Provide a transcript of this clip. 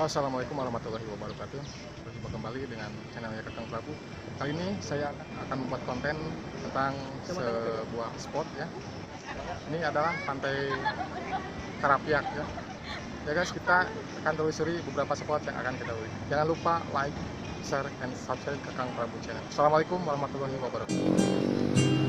Assalamualaikum warahmatullahi wabarakatuh. Berjumpa kembali dengan channelnya Kakang Prabu. Kali ini saya akan membuat konten tentang sebuah spot ya. Ini adalah Pantai Karapyak ya. Ya guys, kita akan telusuri beberapa spot yang akan kita lalui. Jangan lupa like, share, and subscribe Kakang Prabu channel. Assalamualaikum warahmatullahi wabarakatuh.